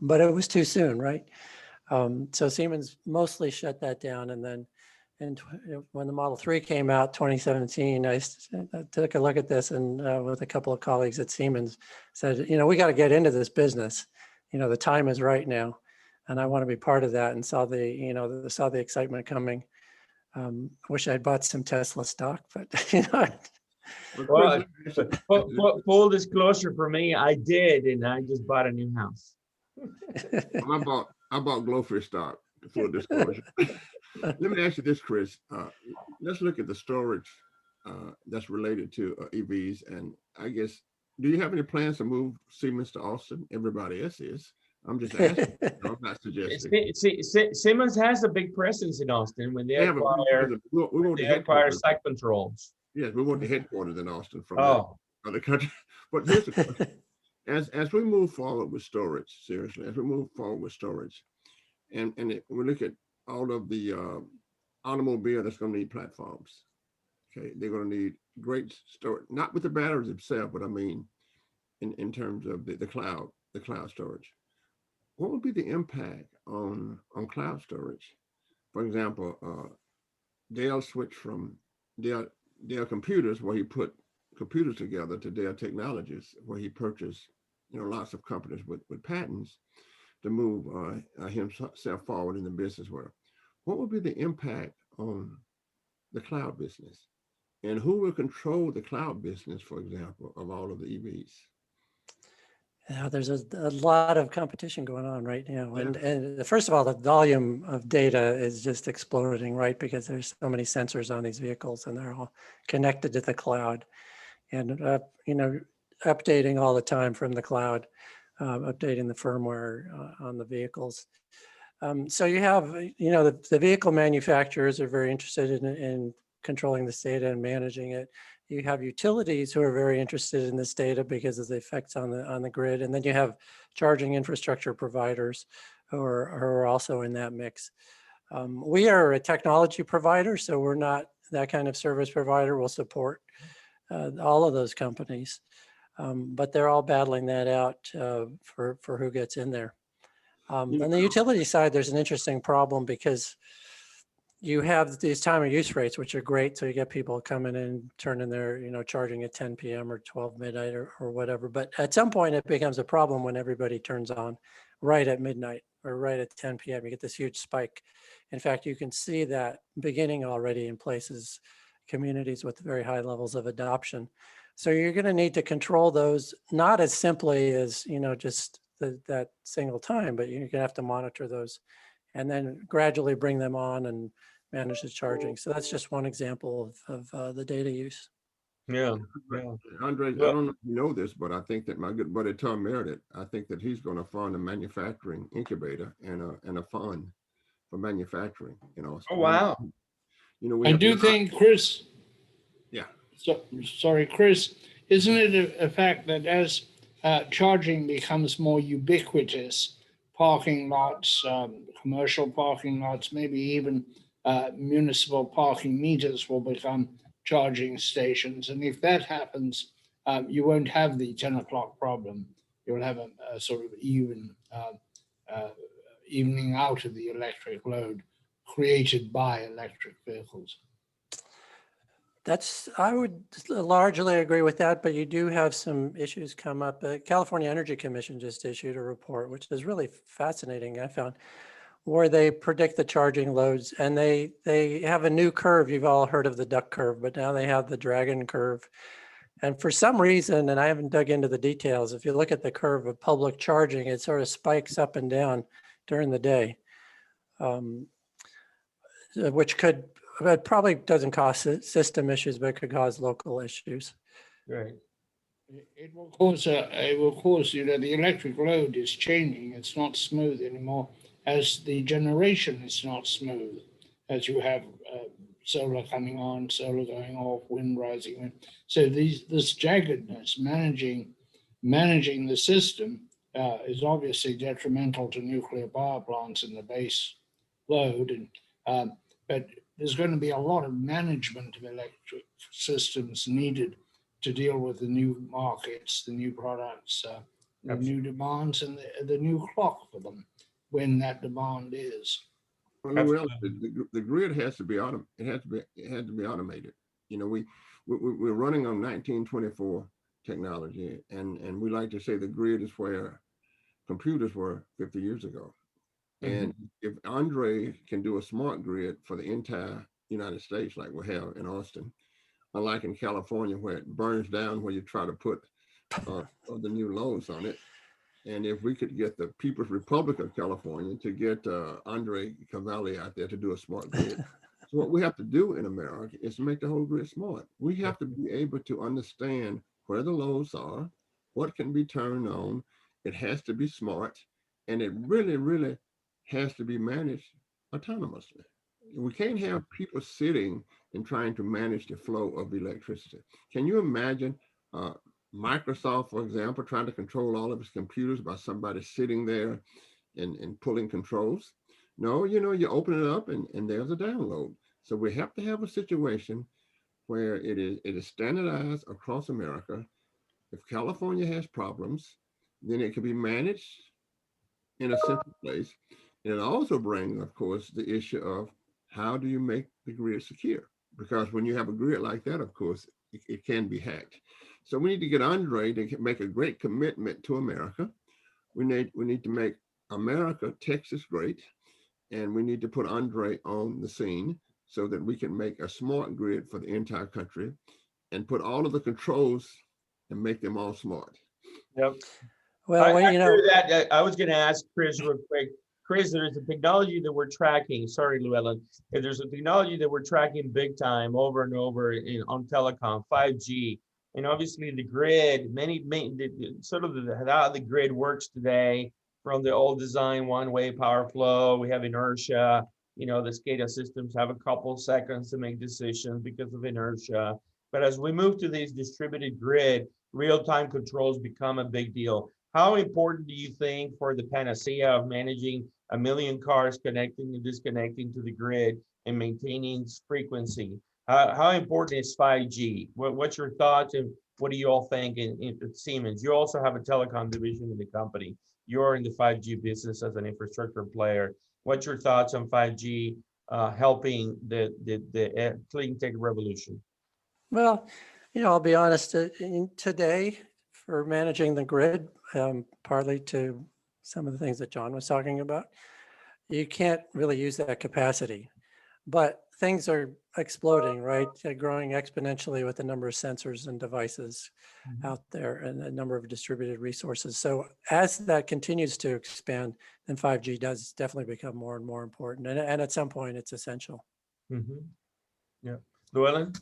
[SPEAKER 3] but it was too soon, right? So Siemens mostly shut that down. And then when the Model 3 came out, 2017, I took a look at this and with a couple of colleagues at Siemens said, you know, we got to get into this business. You know, the time is right now. And I want to be part of that, and saw the excitement coming. Wish I'd bought some Tesla stock, but you know.
[SPEAKER 2] Well, full disclosure for me, I did, and I just bought a new house.
[SPEAKER 1] I bought Glowfish stock. Full disclosure. Let me ask you this, Chris. Let's look at the storage that's related to EVs, and I guess, do you have any plans to move Siemens to Austin? Everybody else is. I'm just asking. I'm not suggesting.
[SPEAKER 2] Siemens has a big presence in Austin when they acquire site controls.
[SPEAKER 1] Yes, we want the headquarters in Austin from other country. But here's the question. As we move forward with storage, seriously, as we move forward with storage, and we look at all of the automobile that's going to need platforms. Okay, they're going to need great storage, not with the batteries themselves, but I mean, in terms of the cloud storage. What would be the impact on cloud storage? For example, Dell switched from Dell computers, where he put computers together, to Dell Technologies, where he purchased, you know, lots of companies with patents to move himself forward in the business world. What would be the impact on the cloud business? And who will control the cloud business, for example, of all of the EVs?
[SPEAKER 3] Yeah, there's a lot of competition going on right now. And first of all, the volume of data is just exploding, right? Because there's so many sensors on these vehicles and they're all connected to the cloud and, you know, updating all the time from the cloud, updating the firmware on the vehicles. So you have, you know, the vehicle manufacturers are very interested in controlling this data and managing it. You have utilities who are very interested in this data because of the effects on the grid. And then you have charging infrastructure providers who are also in that mix. We are a technology provider, so we're not that kind of service provider. We'll support all of those companies, but they're all battling that out for who gets in there. On the utility side, there's an interesting problem because you have these time of use rates, which are great. So you get people coming in, turning their, you know, charging at 10 p.m. or 12 midnight or whatever. But at some point it becomes a problem when everybody turns on right at midnight or right at 10 p.m. You get this huge spike. In fact, you can see that beginning already in places, communities with very high levels of adoption. So you're going to need to control those, not as simply as, you know, just that single time, but you're going to have to monitor those and then gradually bring them on and manage the charging. So that's just one example of the data use.
[SPEAKER 2] Yeah. Yeah.
[SPEAKER 1] Andre, I
[SPEAKER 2] Well-
[SPEAKER 1] don't know if you know this, but I think that my good buddy Tom Meredith, I think that he's going to fund a manufacturing incubator and a fund for manufacturing.
[SPEAKER 2] Oh, wow.
[SPEAKER 1] We
[SPEAKER 4] I
[SPEAKER 1] have
[SPEAKER 4] do think, Chris,
[SPEAKER 1] yeah.
[SPEAKER 4] sorry, Chris, isn't it a fact that as charging becomes more ubiquitous, parking lots, commercial parking lots, maybe even municipal parking meters will become charging stations. And if that happens, you won't have the 10 o'clock problem. You'll have a sort of evening out of the electric load created by electric vehicles.
[SPEAKER 3] I would largely agree with that, but you do have some issues come up. The California Energy Commission just issued a report, which is really fascinating, I found, where they predict the charging loads, and they have a new curve. You've all heard of the duck curve, but now they have the dragon curve. And for some reason, and I haven't dug into the details, if you look at the curve of public charging, it sort of spikes up and down during the day, which it probably doesn't cause system issues, but it could cause local issues.
[SPEAKER 2] Right.
[SPEAKER 4] It will cause, the electric load is changing. It's not smooth anymore, as the generation is not smooth, as you have solar coming on, solar going off, wind rising. So this jaggedness, managing the system is obviously detrimental to nuclear power plants in the base load. But there's going to be a lot of management of electric systems needed to deal with the new markets, the new products, the new demands, and the new clock for them when that demand is.
[SPEAKER 1] Well, the grid has to be it had to be automated. We're running on 1924 technology, and we like to say the grid is where computers were 50 years ago. And if Andre can do a smart grid for the entire United States, like we have in Austin, unlike in California where it burns down where you try to put the new loads on it. And if we could get the People's Republic of California to get Andre Carvallo out there to do a smart grid. So what we have to do in America is to make the whole grid smart. We have to be able to understand where the loads are, what can be turned on. It has to be smart, and it really, really has to be managed autonomously. We can't have people sitting and trying to manage the flow of electricity. Can you imagine Microsoft, for example, trying to control all of its computers by somebody sitting there and pulling controls? No, you open it up and there's a download. So we have to have a situation where it is standardized across America. If California has problems, then it can be managed in a simple place. And it also brings, of course, the issue of how do you make the grid secure? Because when you have a grid like that, of course, it can be hacked. So we need to get Andre to make a great commitment to America. We need to make America, Texas great. And we need to put Andre on the scene so that we can make a smart grid for the entire country and put all of the controls and make them all smart.
[SPEAKER 2] Yep.
[SPEAKER 3] Well,
[SPEAKER 2] I was going to ask Chris real quick. Chris, there's a technology that we're tracking. Sorry, Llewelyn. There's a technology that we're tracking big time over and over on telecom, 5G. And obviously the grid, how the grid works today from the old design, one-way power flow, we have inertia. The SCADA systems have a couple seconds to make decisions because of inertia. But as we move to this distributed grid, real-time controls become a big deal. How important do you think for the panacea of managing 1 million cars connecting and disconnecting to the grid and maintaining frequency? How important is 5G? What's your thoughts, and what do you all think at Siemens? You also have a telecom division in the company. You're in the 5G business as an infrastructure player. What's your thoughts on 5G helping the clean tech revolution?
[SPEAKER 3] Well, I'll be honest, today for managing the grid, partly to some of the things that John was talking about, you can't really use that capacity. But things are exploding, right? They're growing exponentially with the number of sensors and devices out there and the number of distributed resources. So as that continues to expand, then 5G does definitely become more and more important. And at some point, it's essential.
[SPEAKER 2] Mm-hmm. Yeah. Llewelyn?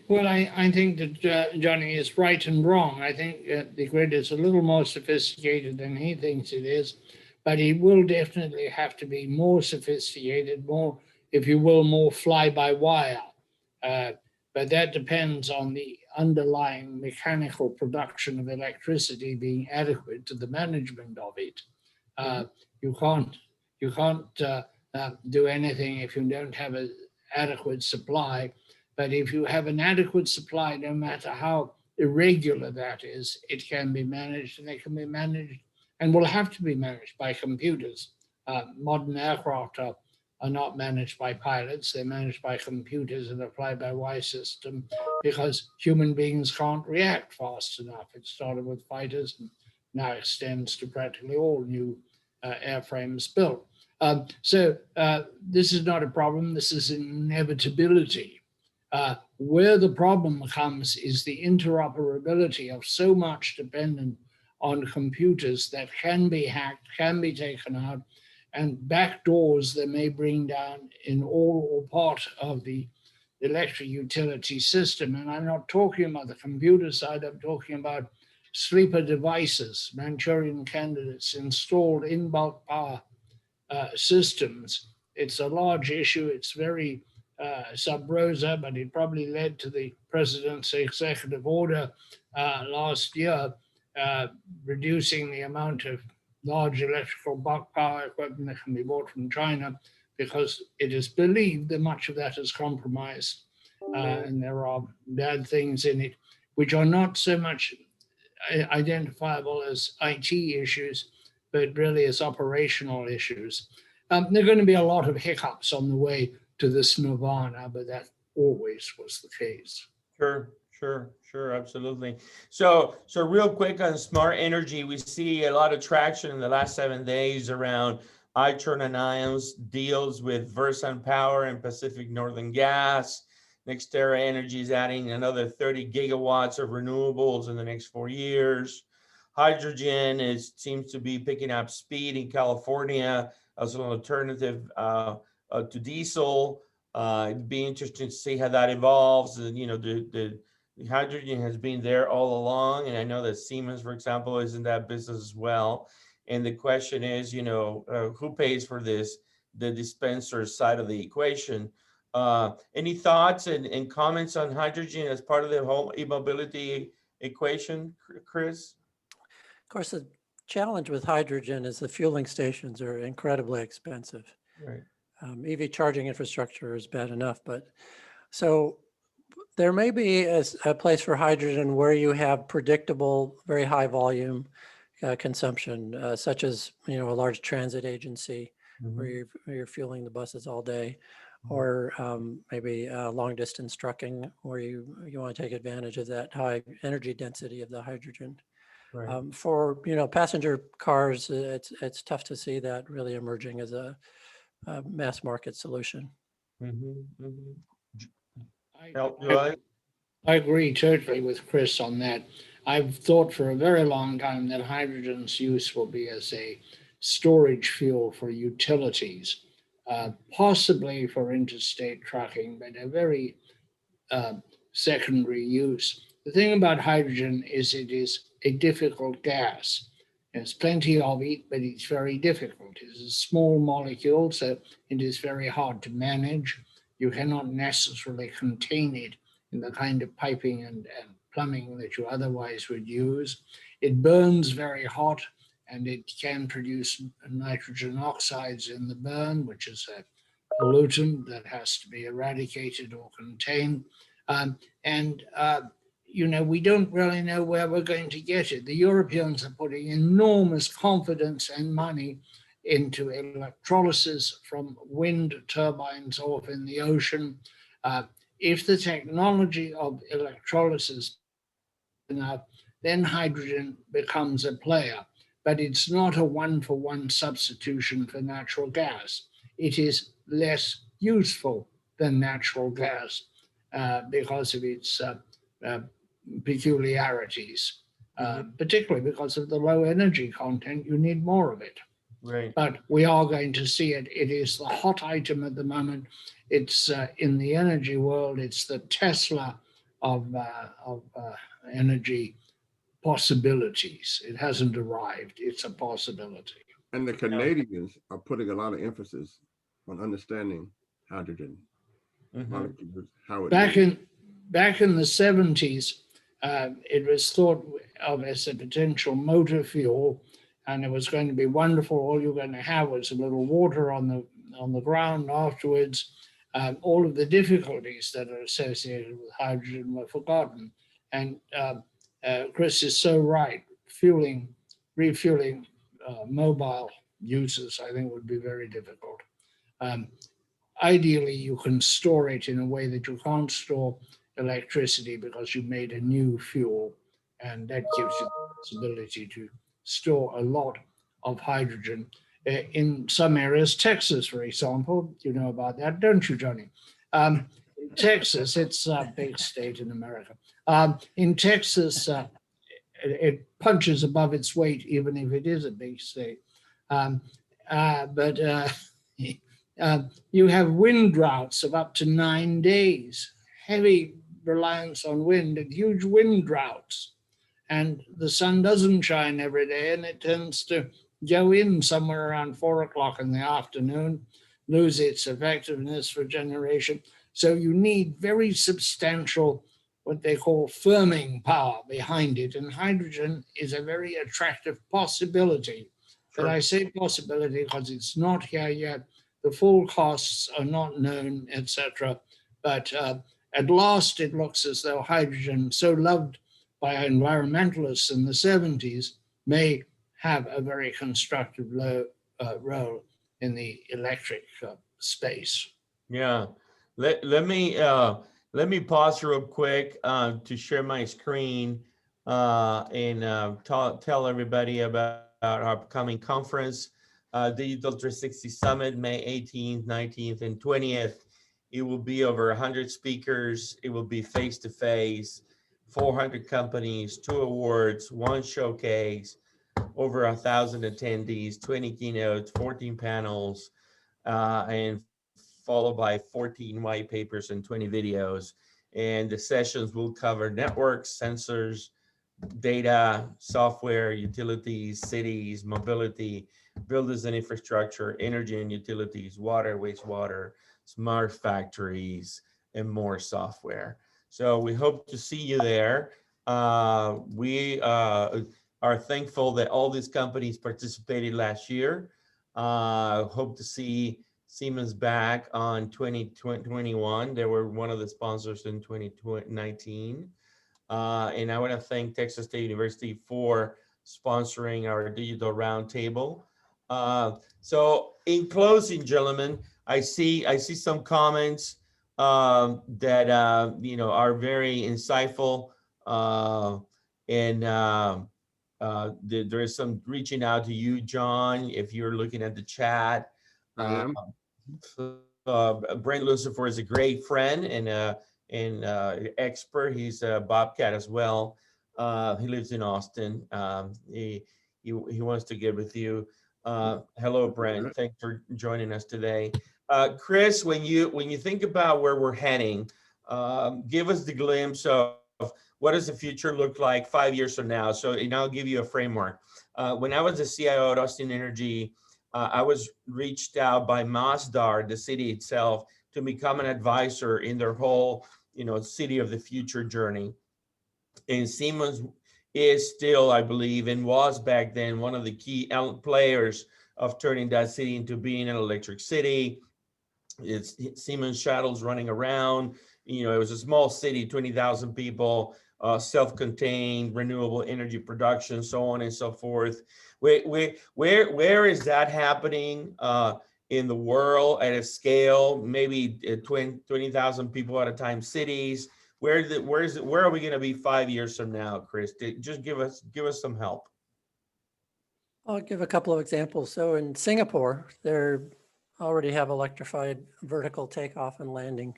[SPEAKER 4] Well, I think that Johnny is right and wrong. I think the grid is a little more sophisticated than he thinks it is, but it will definitely have to be more sophisticated, more, if you will, more fly-by-wire. But that depends on the underlying mechanical production of electricity being adequate to the management of it. You can't do anything if you don't have an adequate supply. But if you have an adequate supply, no matter how irregular that is, it can be managed, and it can be managed and will have to be managed by computers. Modern aircraft are not managed by pilots, they're managed by computers in a fly-by-wire system because human beings can't react fast enough. It started with fighters and now extends to practically all new airframes built. So this is not a problem, this is an inevitability. Where the problem comes is the interoperability of so much dependent on computers that can be hacked, can be taken out, and backdoors that may bring down in all or part of the electric utility system. And I'm not talking about the computer side, I'm talking about sleeper devices, Manchurian candidates installed in bulk power systems. It's a large issue, it's very sub rosa, but it probably led to the president's executive order last year, reducing the amount of large electrical bulk power equipment that can be bought from China, because it is believed that much of that is compromised and there are bad things in it, which are not so much identifiable as IT issues, but really as operational issues. There are going to be a lot of hiccups on the way to this nirvana, but that always was the case.
[SPEAKER 2] Sure, absolutely. So real quick on smart energy, we see a lot of traction in the last 7 days around iTurn and ions deals with Versant Power and Pacific Northern Gas. NextEra Energy is adding another 30 gigawatts of renewables in the next 4 years. Hydrogen seems to be picking up speed in California as an alternative to diesel. It'd be interesting to see how that evolves. And, you know, the hydrogen has been there all along, and I know that Siemens, for example, is in that business as well. And the question is, you know, who pays for this? The dispenser side of the equation. Any thoughts and comments on hydrogen as part of the whole e-mobility equation, Chris?
[SPEAKER 3] Of course, the challenge with hydrogen is the fueling stations are incredibly expensive.
[SPEAKER 2] Right.
[SPEAKER 3] EV charging infrastructure is bad enough, but so there may be a place for hydrogen where you have predictable, very high volume consumption, such as, you know, a large transit agency where you're fueling the buses all day, or maybe long distance trucking where you want to take advantage of that high energy density of the hydrogen.
[SPEAKER 2] Right.
[SPEAKER 3] For, you know, passenger cars, it's tough to see that really emerging as a mass market solution.
[SPEAKER 4] I agree totally with Chris on that. I've thought for a very long time that hydrogen's use will be as a storage fuel for utilities, possibly for interstate trucking, but a very secondary use. The thing about hydrogen is it is a difficult gas. There's plenty of it, but it's very difficult. It's a small molecule, so it is very hard to manage. You cannot necessarily contain it in the kind of piping and plumbing that you otherwise would use. It burns very hot, and it can produce nitrogen oxides in the burn, which is a pollutant that has to be eradicated or contained. You know, we don't really know where we're going to get it. The Europeans are putting enormous confidence and money into electrolysis from wind turbines off in the ocean. If the technology of electrolysis is enough, then hydrogen becomes a player, but it's not a one-for-one substitution for natural gas. It is less useful than natural gas because of its peculiarities, particularly because of the low energy content. You need more of it.
[SPEAKER 2] Right.
[SPEAKER 4] But we are going to see it. It is the hot item at the moment. It's in the energy world. It's the Tesla of energy possibilities. It hasn't arrived. It's a possibility.
[SPEAKER 1] And the Canadians are putting a lot of emphasis on understanding hydrogen molecules, how it
[SPEAKER 4] Back
[SPEAKER 1] moves.
[SPEAKER 4] in the 70s, it was thought of as a potential motor fuel, and it was going to be wonderful. All you're going to have was a little water on the ground afterwards. All of the difficulties that are associated with hydrogen were forgotten. And Chris is so right. Refueling mobile users, I think, would be very difficult. Ideally, you can store it in a way that you can't store electricity because you made a new fuel, and that gives you the possibility to store a lot of hydrogen. In some areas, Texas, for example, you know about that, don't you, Johnny? In Texas, it's a big state in America. In Texas, it punches above its weight, even if it is a big state. But you have wind droughts of up to 9 days, heavy reliance on wind and huge wind droughts. And the sun doesn't shine every day, and it tends to go in somewhere around 4 o'clock in the afternoon, lose its effectiveness for generation. So you need very substantial, what they call firming power behind it. And hydrogen is a very attractive possibility.
[SPEAKER 2] Sure.
[SPEAKER 4] But I say possibility because it's not here yet. The full costs are not known, etc. But at last, it looks as though hydrogen, so loved by environmentalists in the 70s, may have a very constructive role in the electric space.
[SPEAKER 2] Yeah. Let me pause real quick to share my screen and tell everybody about our upcoming conference. Digital 360 Summit, May 18th, 19th, and 20th. It will be over 100 speakers. It will be face-to-face, 400 companies, 2 awards, 1 showcase, over 1,000 attendees, 20 keynotes, 14 panels, and followed by 14 white papers and 20 videos. And the sessions will cover networks, sensors, data, software, utilities, cities, mobility, buildings and infrastructure, energy and utilities, water, wastewater, smart factories, and more software. So we hope to see you there. We are thankful that all these companies participated last year. Hope to see Siemens back on 2021. They were one of the sponsors in 2019. And I want to thank Texas State University for sponsoring our digital roundtable. So in closing, gentlemen, I see some comments that are very insightful, and there is some reaching out to you, John, if you're looking at the chat.
[SPEAKER 1] I am.
[SPEAKER 2] Brent Lucifer is a great friend and expert. He's a Bobcat as well. He lives in Austin. He wants to get with you. Hello, Brent. Thanks for joining us today. Chris, when you think about where we're heading, give us the glimpse of what does the future look like 5 years from now. So, I'll give you a framework. When I was the CIO at Austin Energy, I was reached out by Masdar, the city itself, to become an advisor in their whole, city of the future journey. And Siemens is still, I believe, and was back then one of the key players of turning that city into being an electric city. It's Siemens shuttles running around. It was a small city, 20,000 people, self-contained, renewable energy production, so on and so forth. Where is that happening in the world at a scale? Maybe 20,000 people at a time cities. Where are we going to be 5 years from now, Chris? Just give us some help.
[SPEAKER 3] I'll give a couple of examples. So in Singapore, they already have electrified vertical takeoff and landing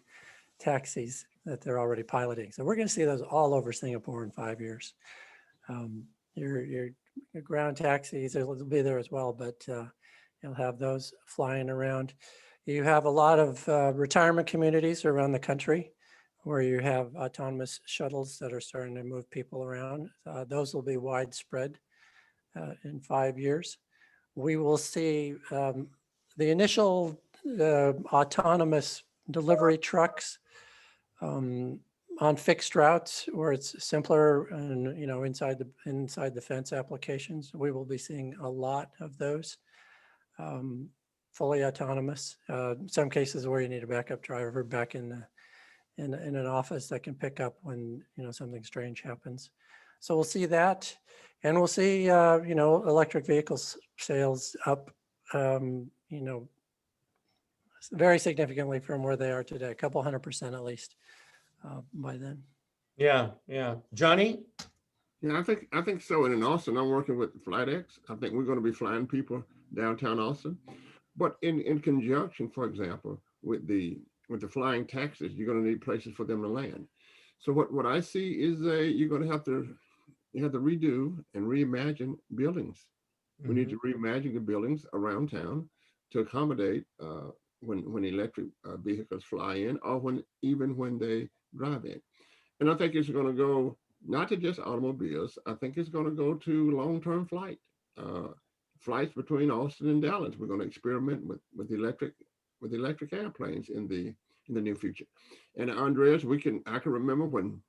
[SPEAKER 3] taxis that they're already piloting. So we're going to see those all over Singapore in 5 years. Your ground taxis will be there as well, but You'll have those flying around. You have a lot of retirement communities around the country where you have autonomous shuttles that are starting to move people around. Those will be widespread in 5 years. We will see the initial autonomous delivery trucks on fixed routes where it's simpler and, you know, inside the fence applications. We will be seeing a lot of those fully autonomous. Some cases where you need a backup driver back in an office that can pick up when, you know, something strange happens. So we'll see that, and we'll see you know, electric vehicles sales up you know, very significantly from where they are today, a couple 100% at least by then.
[SPEAKER 2] Yeah. Johnny?
[SPEAKER 1] Yeah, I think so. And in Austin, I'm working with FlightX. I think we're going to be flying people downtown Austin. But in conjunction, for example, with the flying taxis, you're going to need places for them to land. So what I see is you're going to have to redo and reimagine buildings. We need to reimagine the buildings around town to accommodate when electric vehicles fly in, or even when they drive in. And I think it's going to go not to just automobiles. I think it's going to go to long-term flights between Austin and Dallas. We're going to experiment with electric airplanes in the near future. And Andreas, I can remember when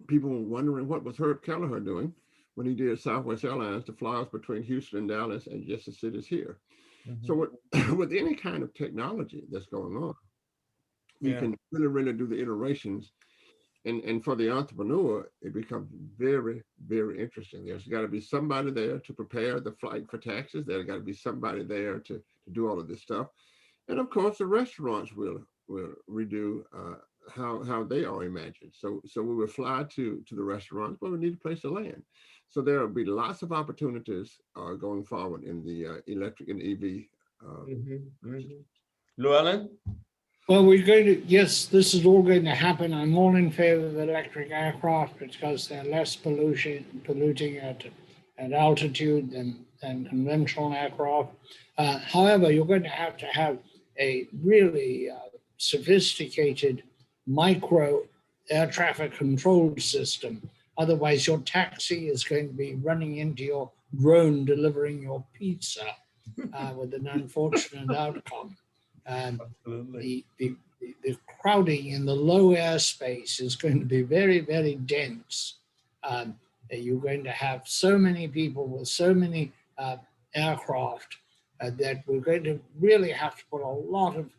[SPEAKER 1] people were wondering what was Herb Kelleher doing when he did Southwest Airlines to fly us between Houston and Dallas and just the cities here. So with any kind of technology that's going on, you can really do the iterations. And for the entrepreneur, it becomes very, very interesting. There's got to be somebody there to prepare the flight for taxis. There's got to be somebody there to do all of this stuff. And of course, the restaurants will redo how they are imagined. So we will fly to the restaurants, but we need a place to land. So there will be lots of opportunities going forward in the electric and EV.
[SPEAKER 2] Llewelyn?
[SPEAKER 4] Well, yes, this is all going to happen. I'm all in favor of electric aircraft because they're less polluting at altitude than conventional aircraft. However, you're going to have a really sophisticated micro air traffic control system. Otherwise, your taxi is going to be running into your drone delivering your pizza with an unfortunate outcome. The crowding in the low airspace is going to be very, very dense. You're going to have so many people with so many aircraft that we're going to really have to put a lot of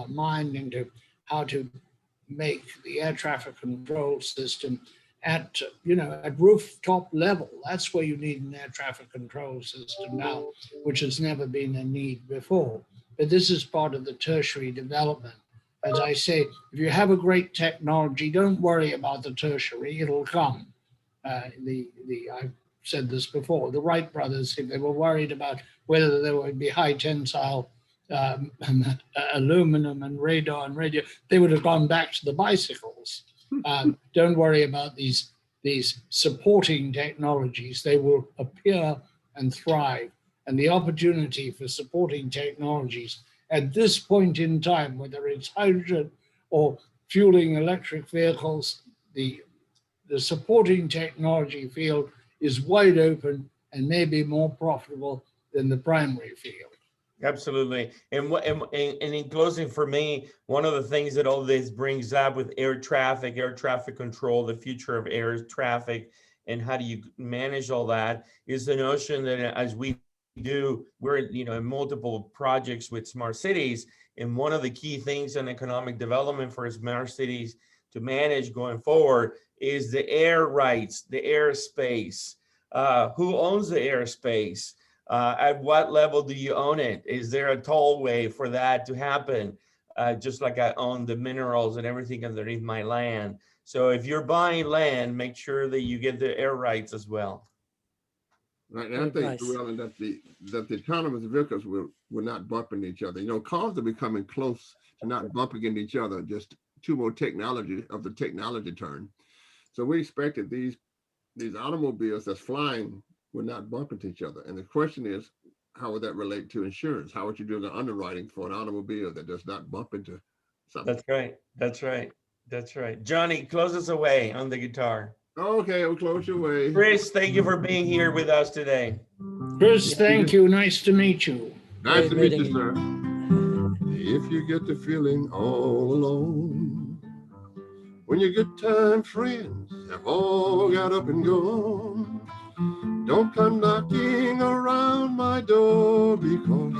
[SPEAKER 4] mind into how to make the air traffic control system at rooftop level. That's where you need an air traffic control system now, which has never been a need before. But this is part of the tertiary development. As I say, if you have a great technology, don't worry about the tertiary, it'll come. I've said this before, the Wright brothers, if they were worried about whether there would be high tensile aluminum and radar and radio, they would have gone back to the bicycles. Don't worry about these supporting technologies. They will appear and thrive. And the opportunity for supporting technologies at this point in time, whether it's hydrogen or fueling electric vehicles, the supporting technology field is wide open and maybe more profitable than the primary field.
[SPEAKER 2] Absolutely. And in closing for me, one of the things that all this brings up with air traffic control, the future of air traffic, and how do you manage all that is the notion that as we're in multiple projects with smart cities, and one of the key things in economic development for smart cities to manage going forward is the air rights, the airspace. Who owns the airspace? At what level do you own it? Is there a tollway for that to happen? Just like I own the minerals and everything underneath my land. So if you're buying land, make sure that you get the air rights as well.
[SPEAKER 1] Right, and I think, Llewelyn, that the autonomous vehicles will not bump into each other. Cars are becoming close to not bumping into each other, just two more technology turn. So we expected these automobiles that's flying will not bump into each other. And the question is, how would that relate to insurance? How would you do the underwriting for an automobile that does not bump into something?
[SPEAKER 2] That's right. That's right. That's right. Johnny, close us away on the guitar.
[SPEAKER 1] Okay, I'll close your way.
[SPEAKER 2] Chris, thank you for being here with us today.
[SPEAKER 4] Chris, thank you. Nice to meet you.
[SPEAKER 1] Nice to
[SPEAKER 3] Great
[SPEAKER 1] meet you,
[SPEAKER 3] meeting
[SPEAKER 1] sir. If you get the feeling all alone, when your good time friends have all got up and gone, don't come knocking around my door, because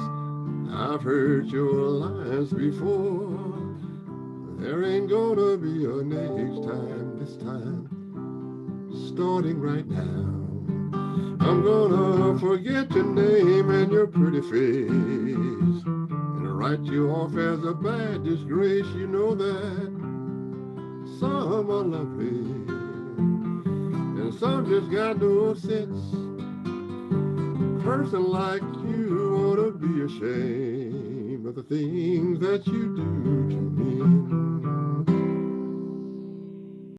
[SPEAKER 1] I've heard your lines before. There ain't gonna be a next time, this time, starting right now. I'm gonna forget your name and your pretty face, and write you off as a bad disgrace. You know that some are lovely and some just got no sense. Person like you ought to be ashamed of the things that you do to me.